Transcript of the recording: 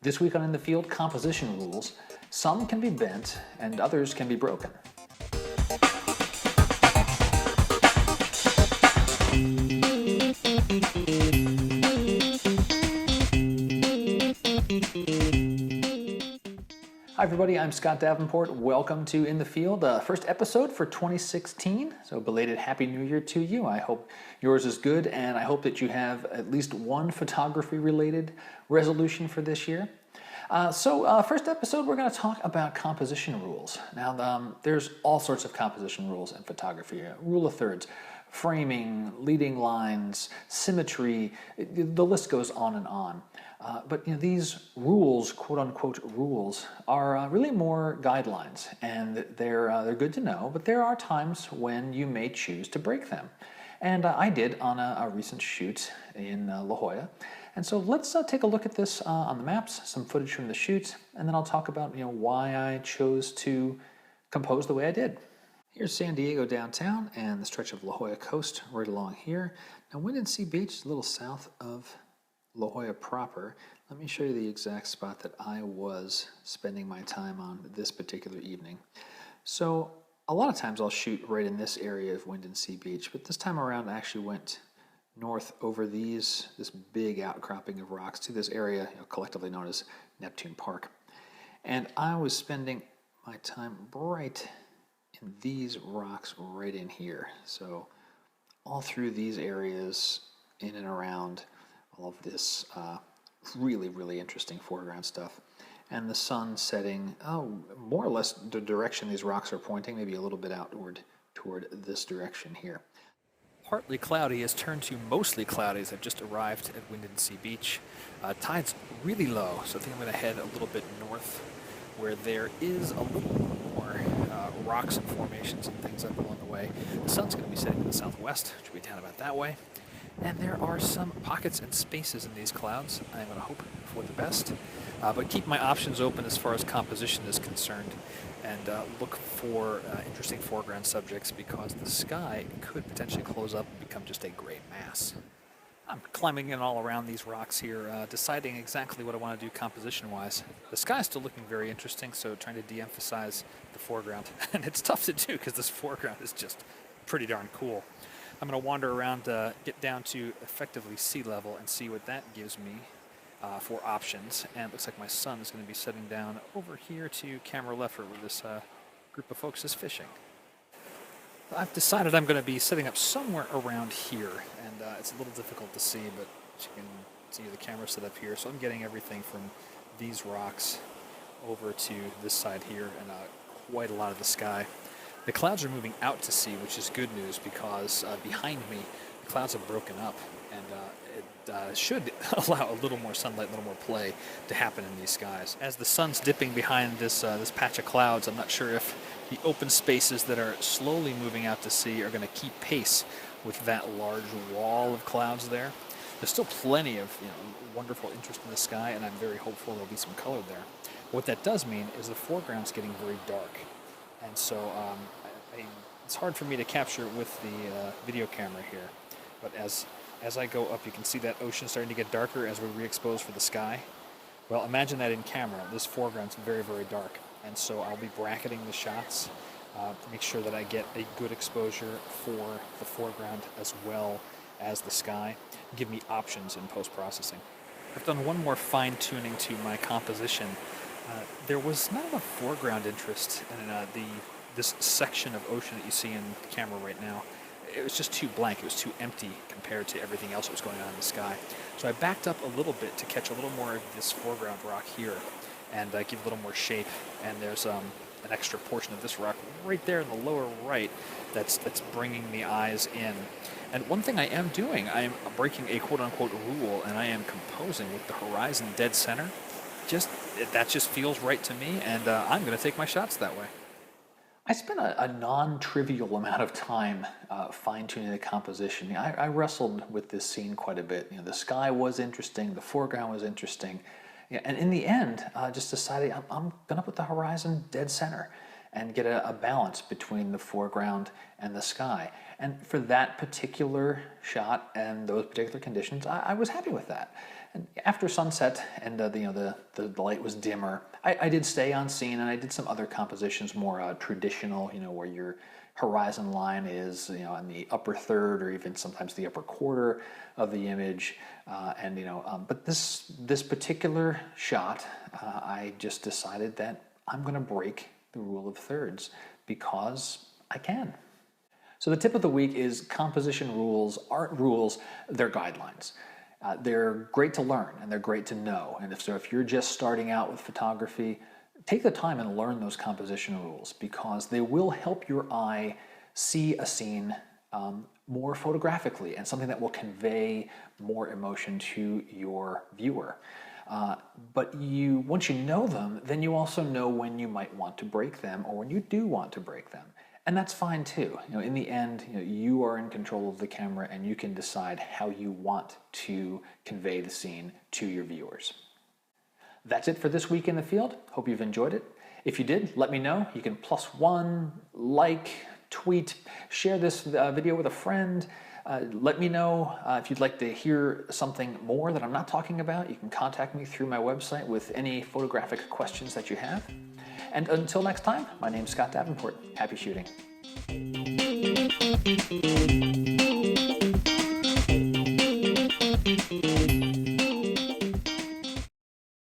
This week on In the Field, composition rules. Some can be bent and others can be broken. Hi everybody, I'm Scott Davenport. Welcome to In the Field, first episode for 2016. So belated Happy New Year to you. I hope yours is good, and I hope that you have at least one photography-related resolution for this year. First episode, we're going to talk about composition rules. Now, there's all sorts of composition rules in photography. Rule of thirds, framing, leading lines, symmetry, the list goes on and on. But these rules, quote-unquote rules, are really more guidelines, and they're good to know, but there are times when you may choose to break them. And I did on a recent shoot in La Jolla. And so let's take a look at this on the maps, some footage from the shoot, and then I'll talk about why I chose to compose the way I did. Here's San Diego downtown and the stretch of La Jolla coast right along here. Now, Windansea Beach is a little south of La Jolla proper. Let me show you the exact spot that I was spending my time on this particular evening. So a lot of times I'll shoot right in this area of Windansea Beach, but this time around I actually went north over this big outcropping of rocks to this area collectively known as Neptune Park. And I was spending my time right in these rocks right in here. So all through these areas, in and around all of this really, really interesting foreground stuff. And the sun setting, more or less the direction these rocks are pointing, maybe a little bit outward toward this direction here. Partly cloudy has turned to mostly cloudy as I've just arrived at Windansea Beach. Tide's really low, so I think I'm going to head a little bit north where there is a little more rocks and formations and things up along the way. The sun's going to be setting to the southwest, which will be down about that way. And there are some pockets and spaces in these clouds. I'm going to hope for the best, but keep my options open as far as composition is concerned, and look for interesting foreground subjects because the sky could potentially close up and become just a gray mass. I'm climbing in all around these rocks here, deciding exactly what I want to do composition-wise. The sky is still looking very interesting, so trying to de-emphasize the foreground. And it's tough to do because this foreground is just pretty darn cool. I'm going to wander around, get down to effectively sea level and see what that gives me for options. And it looks like my sun is going to be setting down over here to camera left where this group of folks is fishing. I've decided I'm going to be setting up somewhere around here, and it's a little difficult to see, but you can see the camera set up here. So I'm getting everything from these rocks over to this side here and quite a lot of the sky. The clouds are moving out to sea, which is good news because behind me, the clouds have broken up, and it should allow a little more sunlight, a little more play to happen in these skies. As the sun's dipping behind this patch of clouds, I'm not sure if the open spaces that are slowly moving out to sea are going to keep pace with that large wall of clouds there. There's still plenty of wonderful interest in the sky, and I'm very hopeful there'll be some color there. What that does mean is the foreground's getting very dark. And so it's hard for me to capture it with the video camera here. But as I go up, you can see that ocean starting to get darker as we re-expose for the sky. Well, imagine that in camera. This foreground's very, very dark. And so I'll be bracketing the shots to make sure that I get a good exposure for the foreground as well as the sky. Give me options in post-processing. I've done one more fine-tuning to my composition. There was not enough foreground interest in this section of ocean that you see in the camera right now. It was just too blank. It was too empty compared to everything else that was going on in the sky. So I backed up a little bit to catch a little more of this foreground rock here and give a little more shape. And there's an extra portion of this rock right there in the lower right that's bringing the eyes in. And one thing I am doing, I am breaking a quote-unquote rule, and I am composing with the horizon dead center. That just feels right to me, and I'm going to take my shots that way. I spent a non-trivial amount of time fine-tuning the composition. I wrestled with this scene quite a bit. The sky was interesting, the foreground was interesting, and in the end, just decided I'm going to put the horizon dead center. and get a balance between the foreground and the sky. And for that particular shot and those particular conditions, I was happy with that. And after sunset and the light was dimmer, I did stay on scene, and I did some other compositions, more traditional, where your horizon line is on the upper third or even sometimes the upper quarter of the image, but this particular shot, I just decided that I'm going to break the rule of thirds because I can. So the tip of the week is composition rules aren't rules, they're guidelines. They're great to learn and they're great to know. And if you're just starting out with photography, take the time and learn those composition rules because they will help your eye see a scene more photographically and something that will convey more emotion to your viewer. But once you know them, then you also know when you might want to break them or when you do want to break them. And that's fine too. In the end, you are in control of the camera and you can decide how you want to convey the scene to your viewers. That's it for this week in the field. Hope you've enjoyed it. If you did, let me know. You can +1, like, tweet, share this video with a friend. Let me know if you'd like to hear something more that I'm not talking about. You can contact me through my website with any photographic questions that you have. And until next time, my name's Scott Davenport. Happy shooting.